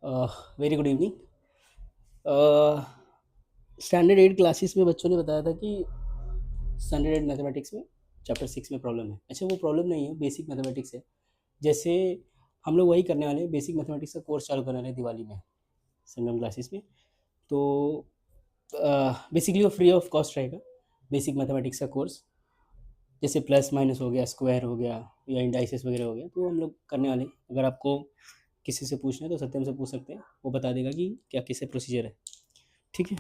Very good evening. Standard 8 classes में बच्चों ने बताया था कि स्टैंडर्ड 8 मैथमेटिक्स में चैप्टर 6 में प्रॉब्लम है। अच्छा, वो प्रॉब्लम नहीं है, बेसिक मैथमेटिक्स है। जैसे हम लोग वही करने वाले हैं, बेसिक मैथमेटिक्स का कोर्स चालू करने वाले हैं दिवाली में संगम क्लासेस में। तो बेसिकली वो फ्री ऑफ कॉस्ट रहेगा, बेसिक मैथमेटिक्स का कोर्स। जैसे प्लस माइनस हो गया, स्क्वायर हो गया या इंडाइसिस वगैरह हो गया, तो हम लोग करने वाले हैं। अगर आपको किसी से पूछना है तो सत्यम से पूछ सकते हैं, वो बता देगा कि क्या कैसे प्रोसीजर है। ठीक है,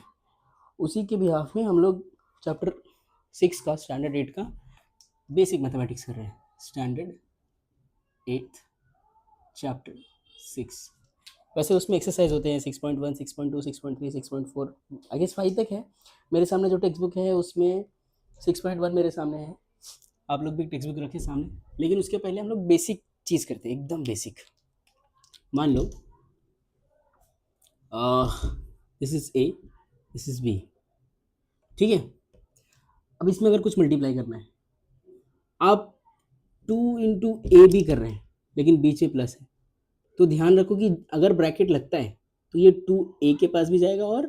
उसी के बिहाफ में हम लोग चैप्टर 6 का, स्टैंडर्ड 8 का बेसिक मैथमेटिक्स कर रहे हैं। Standard 8 chapter 6। वैसे उसमें एक्सरसाइज होते हैं 6.1, 6.2, 6.3, 6.4, आई गेस 5 तक है। मेरे सामने जो टेक्स्ट बुक है उसमें 6.1 मेरे सामने है। आप लोग भी टेक्स्ट बुक रखें सामने, लेकिन उसके पहले हम लोग बेसिक चीज़ करते हैं, एकदम बेसिक। मान लो this is A, this is B, ठीक है। अब इसमें अगर कुछ मल्टीप्लाई करना है, आप 2 × ए भी कर रहे हैं लेकिन बीच में प्लस है, तो ध्यान रखो कि अगर ब्रैकेट लगता है तो ये 2 ए के पास भी जाएगा और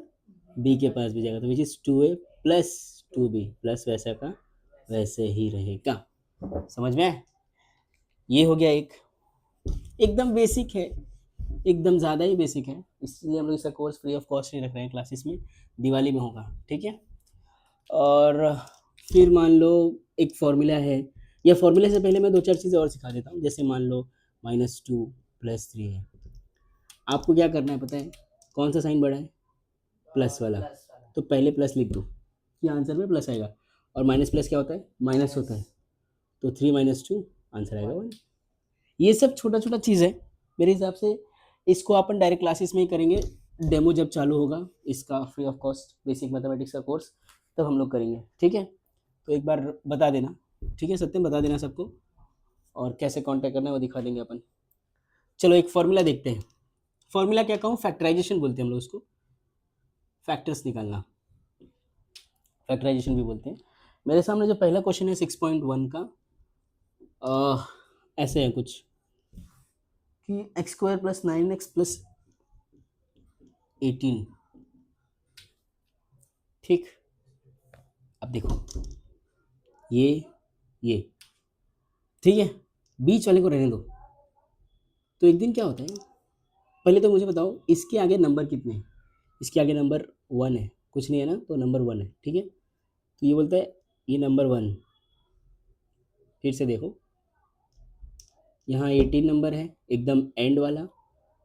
बी के पास भी जाएगा, तो which is 2 A plus 2 B, plus वैसा का वैसे ही रहेगा। समझ में आया? ये हो गया एक, एकदम बेसिक है, एकदम ज़्यादा ही बेसिक है, इसलिए हम लोग इसका कोर्स फ्री ऑफ कॉस्ट नहीं रख रहे हैं क्लासेस में, दिवाली में होगा, ठीक है। और फिर मान लो एक फॉर्मूला है, या फॉर्मूले से पहले मैं 2-4 चीज़ें और सिखा देता हूँ। जैसे मान लो -2 + 3 है, आपको क्या करना है पता है? कौन सा साइन बड़ा है? प्लस वाला। तो पहले प्लस लिख दो कि आंसर में प्लस आएगा, और माइनस प्लस क्या होता है? माइनस होता है। तो 3 - 2 आंसर आएगा 1। ये सब छोटा छोटा चीज़ है मेरे हिसाब से। इसको अपन डायरेक्ट क्लासेस में ही करेंगे, डेमो जब चालू होगा इसका free of cost basic mathematics का कोर्स, तब हम लोग करेंगे, ठीक है। तो एक बार बता देना, ठीक है सत्यम, बता देना सबको, और कैसे कांटेक्ट करना है वो दिखा देंगे अपन। चलो एक फॉर्मूला देखते हैं। फॉर्मूला क्या कहूँ, फैक्टराइजेशन बोलते हैं हम लोग उसको, फैक्टर्स निकालना, फैक्टराइजेशन भी बोलते हैं। मेरे सामने जो पहला क्वेश्चन है 6.1 का, ऐसे है कुछ कि x² + 9x + 18, ठीक। अब देखो ये ठीक है, बीच वाले को रहने दो। तो एक दिन क्या होता है, पहले तो मुझे बताओ इसके आगे नंबर कितने हैं? इसके आगे नंबर 1 है, कुछ नहीं है ना, तो नंबर 1 है, ठीक है। तो ये बोलता है ये नंबर 1, फिर से देखो यहाँ 18 नंबर है, एकदम एंड वाला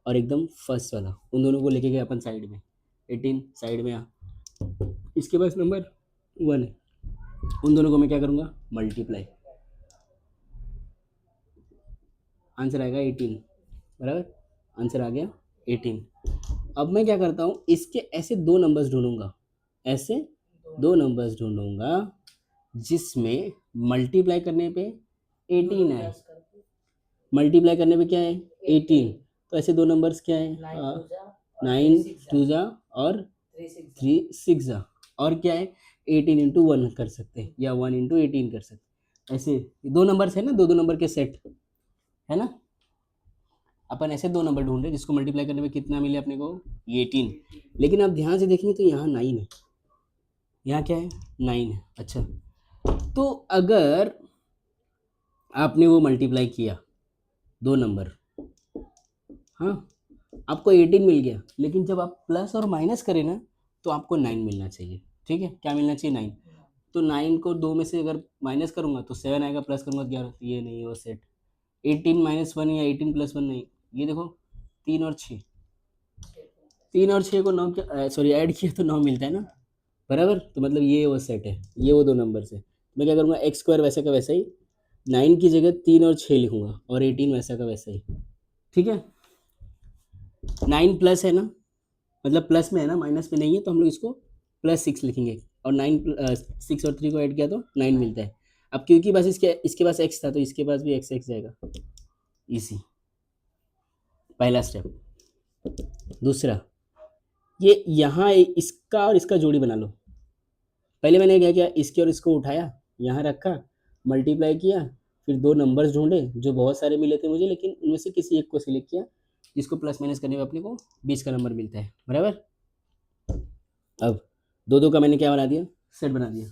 और एकदम फर्स्ट वाला, उन दोनों को लेके गए अपन साइड में, 18 साइड में आ, इसके पास नंबर 1 है, उन दोनों को मैं क्या करूँगा? मल्टीप्लाई, आंसर आएगा 18, बराबर, आंसर आ गया 18। अब मैं क्या करता हूँ, इसके ऐसे 2 नंबर्स ढूंढूंगा, ऐसे 2 नंबर्स ढूंढूंगा जिसमें मल्टीप्लाई करने पे 18 है, मल्टीप्लाई करने पे क्या है? 18। तो ऐसे 2 नंबर्स क्या है? 9 2 जा और 3 6 जा, और क्या है? 18 × 1 कर सकते हैं, या 1 × 18 कर सकते हैं। ऐसे 2 नंबर्स है ना, 2 नंबर के सेट है ना। अपन ऐसे 2 नंबर ढूंढ रहे जिसको मल्टीप्लाई करने में कितना मिले अपने को? ये 18। लेकिन आप ध्यान से देखेंगे तो यहाँ 9 है, यहाँ क्या है? 9 है। अच्छा, तो अगर आपने वो मल्टीप्लाई किया 2 नंबर, हाँ, आपको 18 मिल गया, लेकिन जब आप प्लस और माइनस करें ना, तो आपको 9 मिलना चाहिए, ठीक है। क्या मिलना चाहिए? 9। तो 9 को 2 में से अगर माइनस करूँगा तो 7 आएगा, प्लस करूँगा 11, तो ये नहीं है वो सेट। 18 - 1 या 18 + 1 नहीं, ये देखो 3 और 6, 3 और 6 को 9 सॉरी ऐड किया तो 9 मिलता है ना, बराबर। तो मतलब ये वो सेट है, ये वो 2 नंबर से। मैं क्या करूँगा? x² वैसे का वैसा ही, 9 की जगह 3 और 6 लिखूँगा, और 18 वैसा का वैसा ही, ठीक है। 9 प्लस है ना, मतलब प्लस में है ना, माइनस में नहीं है, तो हम लोग इसको +6 लिखेंगे, और 6 और 3 को ऐड किया तो 9 मिलता है। अब क्योंकि बस इसके पास x था, तो इसके पास भी x जाएगा, इसी पहला स्टेप। दूसरा, ये यहाँ इसका और इसका जोड़ी बना लो। पहले मैंने क्या किया, इसके और इसको उठाया, यहाँ रखा, मल्टीप्लाई किया, फिर 2 नंबर्स ढूंढे जो बहुत सारे मिले थे मुझे, लेकिन उनमें से किसी एक को सिलेक्ट किया, जिसको प्लस माइनस करने में अपने को 20 का नंबर मिलता है, बराबर। अब दो दो का मैंने क्या बना दिया, सेट बना दिया।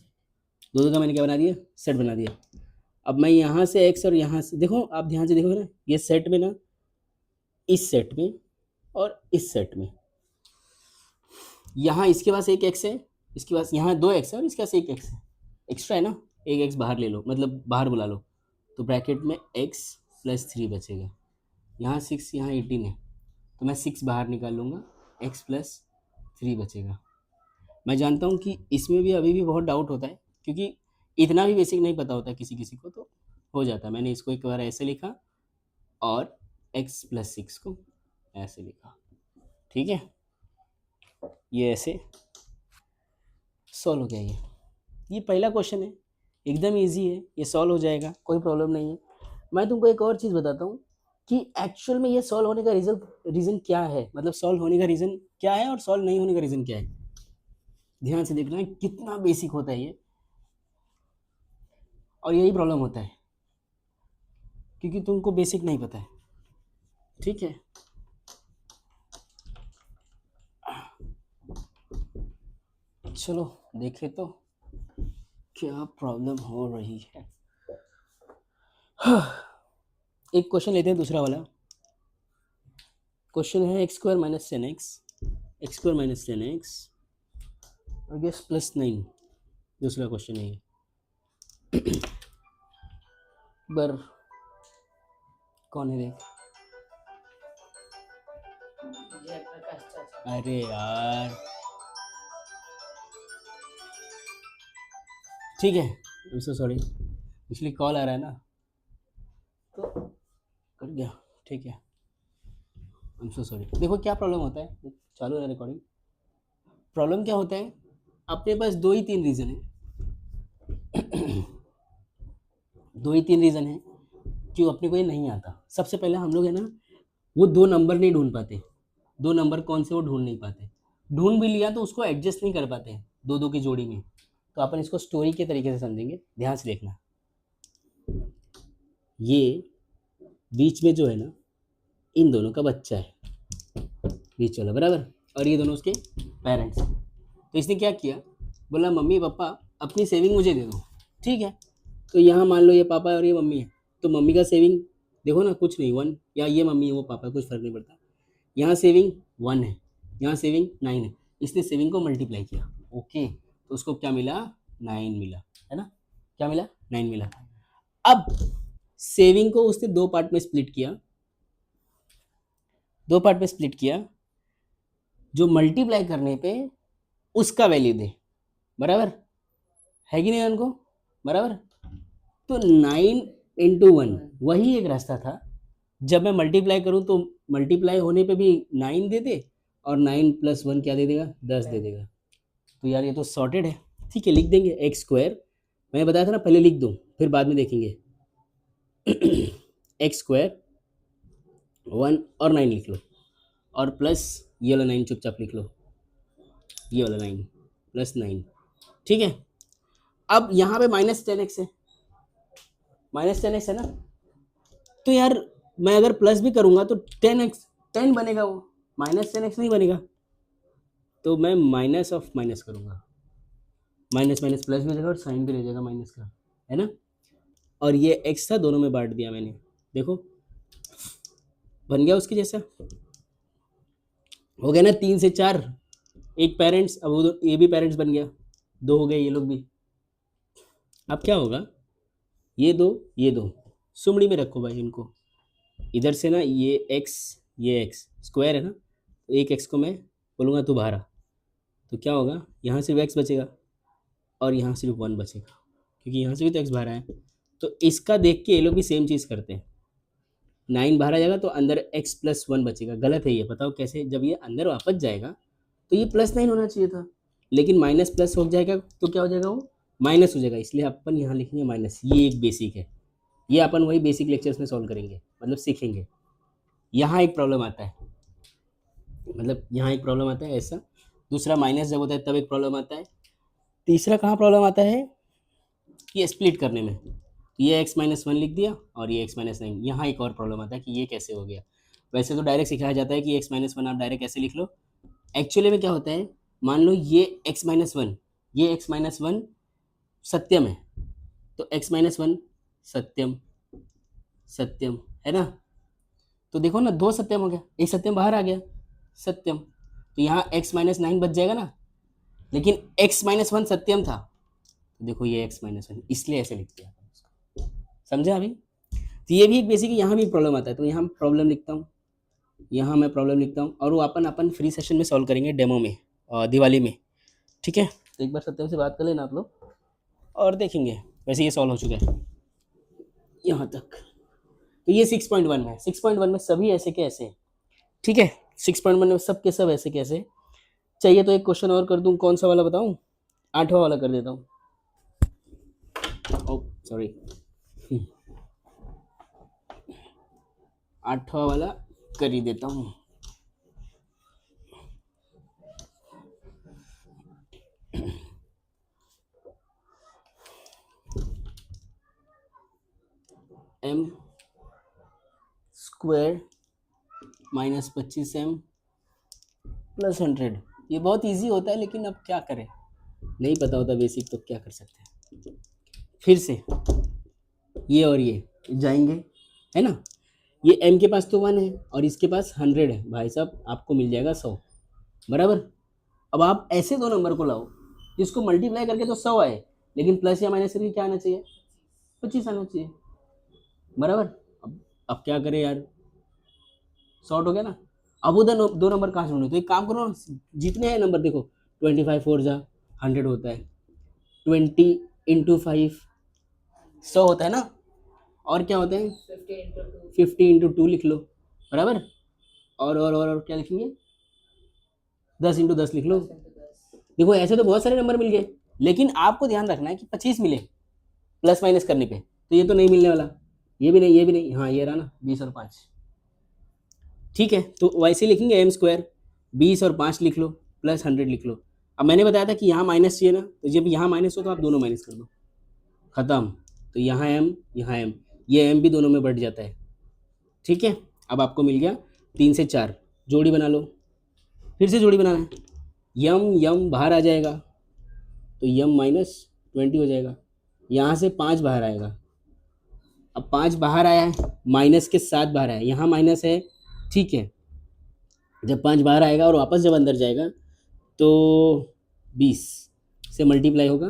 दो दो का मैंने क्या बना दिया, सेट बना दिया। अब मैं यहाँ से एक्स और यहाँ से, देखो आप ध्यान से देखो ना, ये सेट में ना, इस सेट में और इस सेट में, यहाँ इसके पास एक एक्स है, इसके पास यहाँ दो एक्स है और इसके पास एक एक्स है, एक्स्ट्रा है ना, एक एक्स बाहर ले लो, मतलब बाहर बुला लो, तो ब्रैकेट में एक्स प्लस 3 बचेगा। यहाँ 6, यहाँ 18 है, तो मैं 6 बाहर निकाल लूँगा, एक्स प्लस 3 बचेगा। मैं जानता हूँ कि इसमें भी अभी भी बहुत डाउट होता है, क्योंकि इतना भी बेसिक नहीं पता होता किसी किसी को, तो हो जाता है। मैंने इसको एक बार ऐसे लिखा और x प्लस 6 को ऐसे लिखा, ठीक है, ये ऐसे सॉल्व हो गया। ये पहला क्वेश्चन है, एकदम इजी है, ये सॉल्व हो जाएगा, कोई प्रॉब्लम नहीं है। मैं तुमको एक और चीज़ बताता हूँ कि एक्चुअल में ये सॉल्व होने का रीज़न क्या है, मतलब सॉल्व होने का रीज़न क्या है और सॉल्व नहीं होने का रीज़न क्या है। ध्यान से देखना है, कितना बेसिक होता है ये, और यही प्रॉब्लम होता है क्योंकि तुमको बेसिक नहीं पता है, ठीक है। चलो देखें तो क्या प्रॉब्लम हो रही है। एक क्वेश्चन लेते हैं, दूसरा वाला क्वेश्चन है x square minus 10x, x square minus 10x I guess plus 9, दूसरा क्वेश्चन है ये। बर कौन है देख, अरे यार ठीक है, आई एम सो सॉरी, इसलिए कॉल आ रहा है ना, तो कट गया, ठीक है, आई एम सो सॉरी। देखो क्या प्रॉब्लम होता है, चालू है रिकॉर्डिंग। प्रॉब्लम क्या होता है, अपने पास दो ही तीन रीज़न है, दो ही तीन रीज़न है कि अपने को ये नहीं आता। सबसे पहले हम लोग है ना, वो दो नंबर नहीं ढूंढ पाते, दो नंबर कौन से वो ढूंढ नहीं पाते, ढूंढ भी लिया तो उसको एडजस्ट नहीं कर पाते दो दो की जोड़ी में। तो अपन इसको स्टोरी के तरीके से समझेंगे, ध्यान से देखना। ये बीच में जो है ना, इन दोनों का बच्चा है, बीच वाला, बराबर, और ये दोनों उसके पेरेंट्स हैं। तो इसने क्या किया, बोला मम्मी पापा अपनी सेविंग मुझे दे दो, ठीक है। तो यहाँ मान लो ये पापा है और ये मम्मी है, तो मम्मी का सेविंग देखो ना, कुछ नहीं, 1, या ये मम्मी है वो पापा है, कुछ फर्क नहीं पड़ता। यहाँ सेविंग 1 है, यहाँ सेविंग 9 है, इसने सेविंग को मल्टीप्लाई किया, ओके, तो उसको क्या मिला, 9 मिला, है ना, क्या मिला, 9 मिला। अब सेविंग को उसने दो पार्ट में स्प्लिट किया, दो पार्ट में स्प्लिट किया, जो मल्टीप्लाई करने पे उसका वैल्यू दे, बराबर है कि नहीं उनको, बराबर। तो 9 इंटू 1 वही एक रास्ता था, जब मैं मल्टीप्लाई करूं तो मल्टीप्लाई होने पे भी 9 दे दे, और 9 प्लस 1 क्या दे देगा, 10 दे देगा। तो यार ये तो सॉर्टेड है, ठीक है, लिख देंगे एक्स स्क्वायर, मैंने बताया था ना पहले लिख दो फिर बाद में देखेंगे। एक्स स्क्वायर 1 और 9 लिख लो, और प्लस ये वाला 9 चुपचाप लिख लो, ये वाला 9 प्लस 9, ठीक है। अब यहाँ पे -10x है, -10x है ना, तो यार मैं अगर प्लस भी करूँगा तो 10 बनेगा, वो -10x नहीं बनेगा, तो मैं माइनस ऑफ माइनस करूँगा, माइनस माइनस प्लस भी हो जाएगा और साइन भी रह जाएगा माइनस का, है ना। और ये x था, दोनों में बांट दिया मैंने, देखो बन गया उसके जैसा, हो गया ना, 3 से 4, एक पेरेंट्स, अब वो ये भी पेरेंट्स बन गया, दो हो गए ये लोग भी। अब क्या होगा, ये दो सुमड़ी में रखो भाई इनको, इधर से ना ये x स्क्वायर है ना, तो एक x को मैं बोलूँगा तू बाहर आ, तो क्या होगा, यहाँ सिर्फ x बचेगा और यहाँ सिर्फ 1 बचेगा, क्योंकि यहाँ से भी तो x बाहर आया। तो इसका देख के ये लोग भी सेम चीज़ करते हैं, 9 बाहर आ जाएगा तो अंदर x प्लस 1 बचेगा। गलत है ये, बताओ कैसे, जब ये अंदर वापस जाएगा तो ये +9 होना चाहिए था, लेकिन माइनस प्लस हो जाएगा तो क्या हो जाएगा, वो माइनस हो जाएगा, इसलिए अपन यहाँ लिखेंगे माइनस। ये एक बेसिक है, ये अपन वही बेसिक लेक्चर्स में सॉल्व करेंगे, मतलब सीखेंगे। यहाँ एक प्रॉब्लम आता है, मतलब यहाँ एक प्रॉब्लम आता है ऐसा, दूसरा माइनस जब होता है तब एक प्रॉब्लम आता है, तीसरा कहाँ प्रॉब्लम आता है, ये स्प्लिट करने में, ये x-1 लिख दिया और ये x-9, यहाँ एक और प्रॉब्लम आता है कि ये कैसे हो गया। वैसे तो डायरेक्ट सिखाया जाता है कि x माइनस वन आप डायरेक्ट ऐसे लिख लो। एक्चुअली में क्या होता है, मान लो ये x माइनस वन, ये x माइनस वन सत्यम है, तो x माइनस वन सत्यम, सत्यम है ना। तो देखो ना, दो सत्यम हो गया, एक सत्यम बाहर आ गया, सत्यम। तो यहाँ x माइनस नाइन बच जाएगा ना, लेकिन x माइनस वन सत्यम था, तो देखो ये x माइनस वन, इसलिए ऐसे लिख दिया उसको। समझा अभी। तो ये भी एक बेसिक, यहाँ भी प्रॉब्लम आता है, तो यहाँ प्रॉब्लम लिखता हूँ, यहाँ मैं प्रॉब्लम लिखता हूँ, और वो अपन अपन फ्री सेशन में सॉल्व करेंगे, डेमो में, दिवाली में, ठीक है। तो एक बार सत्यम से बात कर लेना आप लोग और देखेंगे। वैसे ये सॉल्व हो चुका है यहाँ तक। तो ये 6.1 में, 6.1 में सभी ऐसे के ऐसे, ठीक है। 6.1 में सब के सब ऐसे के ऐसे। चाहिए तो एक क्वेश्चन और कर दूं, कौन सा वाला बताऊं, 8वां वाला कर देता हूँ। ओ सॉरी, 8वां वाला कर ही देता हूँ। m square minus 25m plus 100। ये बहुत इजी होता है, लेकिन अब क्या करें, नहीं पता होता बेसिक, तो क्या कर सकते हैं। फिर से ये और ये जाएंगे, है ना। ये m के पास तो 1 है और इसके पास 100 है, भाई साहब आपको मिल जाएगा 100, बराबर। अब आप ऐसे दो नंबर को लाओ जिसको मल्टीप्लाई करके तो 100 आए, लेकिन प्लस या माइनस करके क्या आना चाहिए, 25 आना चाहिए, बराबर। अब क्या करें यार, शॉर्ट हो गया ना। अब उधर दो नंबर कहाँ से ढूंढे, तो एक काम करो ना, जितने हैं नंबर देखो, 25 फोर जा 100 होता है, 20 इंटू 5 100 होता है ना, और क्या होता है 50 इंटू 2 लिख लो, बराबर। और क्या लिखेंगे, 10 इंटू 10 लिख लो। देखो ऐसे तो बहुत सारे नंबर मिल गए, लेकिन आपको ध्यान रखना है कि 25 मिले प्लस माइनस करने पे, तो ये तो नहीं मिलने वाला, ये भी नहीं, ये भी नहीं, हाँ ये रहा ना 20 और 5, ठीक है। तो वैसे लिखेंगे एम स्क्वायर, 20 और 5 लिख लो, प्लस 100 लिख लो। अब मैंने बताया था कि यहाँ माइनस चाहिए ना, तो जब यहाँ माइनस हो तो आप दोनों माइनस कर दो, खत्म। तो यहाँ एम, यहाँ एम, ये एम भी दोनों में बढ़ जाता है, ठीक है। अब आपको मिल गया 3 से 4, जोड़ी बना लो, फिर से जोड़ी बनाना है, यम यम बाहर आ जाएगा, तो यम माइनस 20 हो जाएगा। यहाँ से 5 बाहर आएगा, अब 5 बाहर आया है, माइनस के साथ बाहर आया, यहाँ माइनस है, ठीक है। जब 5 बाहर आएगा और वापस जब अंदर जाएगा तो 20 से मल्टीप्लाई होगा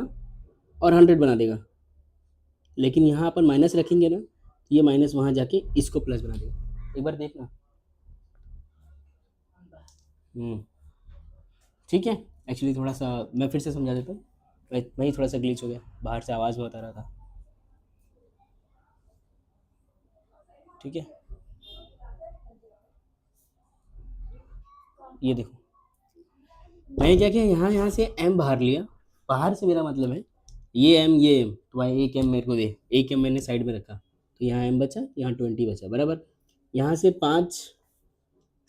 और 100 बना देगा, लेकिन यहाँ अपन माइनस रखेंगे ना, ये माइनस वहाँ जाके इसको प्लस बना देगा, एक बार देखना। ठीक है। एक्चुअली थोड़ा सा मैं फिर से समझा देता हूँ, वही थोड़ा सा ग्लिच हो गया, बाहर से आवाज़ बहुत आ रहा था, ठीक है। ये देखो मैंने क्या किया, यहाँ से m बाहर लिया, बाहर से मेरा मतलब है ये m, ये m, तो भाई एक m मेरे को दे, एक m मैंने साइड में रखा, तो यहाँ m बचा, यहाँ 20 बचा, बराबर। यहाँ से 5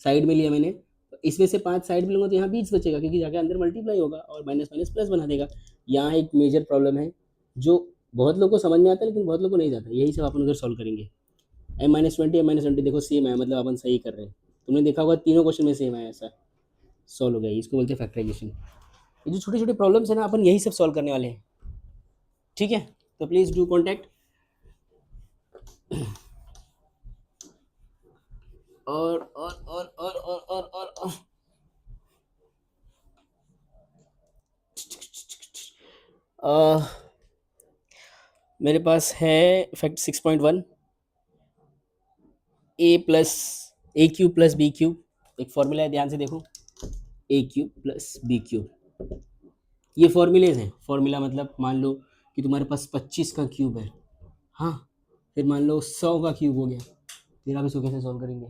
साइड में लिया मैंने, तो इसमें से 5 साइड में लूँगा तो यहाँ 20 बचेगा, क्योंकि जाके अंदर मल्टीप्लाई होगा और माइनस माइनस प्लस बना देगा। यहाँ एक मेजर प्रॉब्लम है जो बहुत लोगों को समझ में आता है, लेकिन बहुत लोगों को नहीं जाता, यही सब अपन उधर सॉल्व करेंगे। m-20 m-20 देखो सेम है, मतलब अपन सही कर रहे हैं, तुमने देखा होगा तीनों क्वेश्चन में सेम है, ऐसा सॉल्व हो गया, इसको बोलते हैं फैक्टराइजेशन। ये जो छोटे छोटे प्रॉब्लम्स है ना, अपन यही सब सॉल्व करने वाले हैं, ठीक है। तो प्लीज़ डू कॉन्टैक्ट। और मेरे पास है फैक्ट 6.1, ए प्लस ए क्यूब प्लस बी क्यूब, एक फॉर्मूला है, ध्यान से देखो, ए क्यूब प्लस बी क्यूब, ये फॉर्मूलेज हैं। फॉर्मूला मतलब मान लो कि तुम्हारे पास 25 का क्यूब है, हाँ, फिर मान लो 100 का क्यूब हो गया, फिर आप इसको कैसे सॉल्व करेंगे,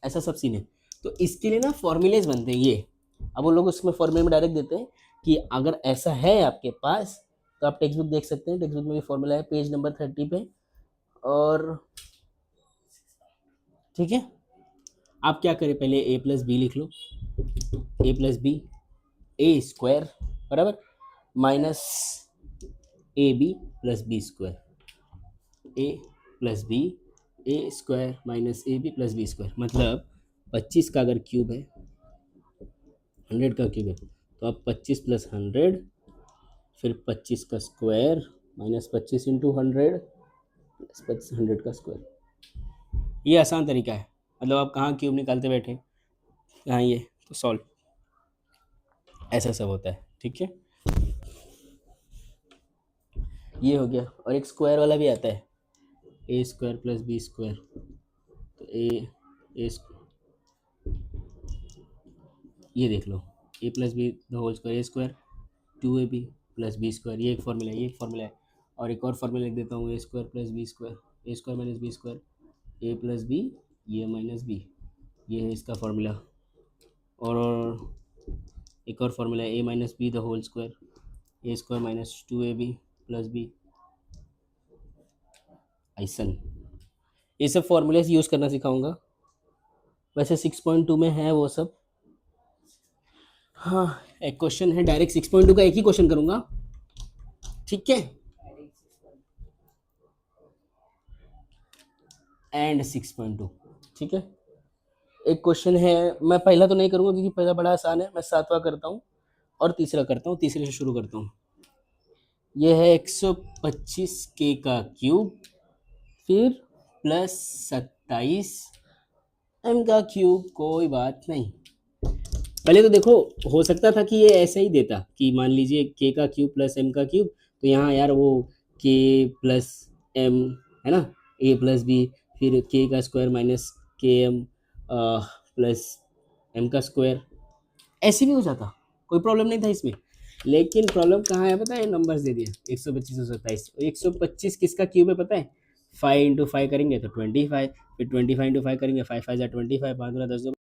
ऐसा सब सीन है। तो इसके लिए ना फॉर्मूलेज बनते हैं ये, अब वो लोग उसमें फॉर्मूले में डायरेक्ट देते हैं कि अगर ऐसा है आपके पास तो आप टेक्स्ट बुक देख सकते हैं, टेक्स्ट बुक में भी फॉर्मूला है, पेज नंबर 30 पे। और ठीक है, आप क्या करें, पहले ए प्लस बी लिख लो, A plus B, A square बराबर minus A B plus B square, A plus B, A square minus A B plus B square, मतलब 25 का अगर क्यूब है, 100 का क्यूब है, तो आप 25 प्लस 100, फिर 25 का स्क्वायर माइनस 25 इंटू 100 प्लस 25 100 का स्क्वायर। ये आसान तरीका है, मतलब आप कहाँ क्यूब निकालते बैठे, कहाँ ये तो सॉल्व, ऐसा सब होता है। ठीक है, ये हो गया। और एक स्क्वायर वाला भी आता है, A square plus B square, तो ए ये देख लो, A plus B the whole square, A square 2ab plus B square, ये एक फॉर्मूला है, ये एक फॉर्मूला है। और एक और फॉर्मूला लिख देता हूँ, A square plus B square, A square minus B square, A plus B, ये माइनस बी, ये है इसका फॉर्मूला। और एक और फॉर्मूला है, A minus B the whole square, A square minus 2ab plus B, ऐसन। ये सब फॉर्मूलेस यूज़ करना सिखाऊंगा, वैसे 6.2 में है वो सब। हाँ, एक क्वेश्चन है डायरेक्ट 6.2 का, एक ही क्वेश्चन करूंगा, ठीक है। एंड 6.2, ठीक है। एक क्वेश्चन है, मैं पहला तो नहीं करूंगा क्योंकि पहला बड़ा आसान है, मैं 7वां करता हूँ और तीसरा करता हूँ, तीसरे से शुरू करता हूँ। ये है 125 के का क्यूब, फिर प्लस 27 एम का क्यूब, कोई बात नहीं। पहले तो देखो, हो सकता था कि ये ऐसे ही देता कि मान लीजिए के का क्यूब प्लस एम का क्यूब, तो यहाँ यार वो के प्लस एम है ना, ए प्लस बी, फिर के का स्क्वायर माइनस के एम प्लस एम का स्क्वायर, ऐसे भी हो जाता, कोई प्रॉब्लम नहीं था इसमें। लेकिन प्रॉब्लम कहाँ है पता है, नंबर्स दे दिया 125 और 27। 125 किसका क्यूब है पता है, 5 इंटू 5 करेंगे तो 25, फिर 25 इंटू 5 करेंगे, 5 5 जा 25, 5 10 2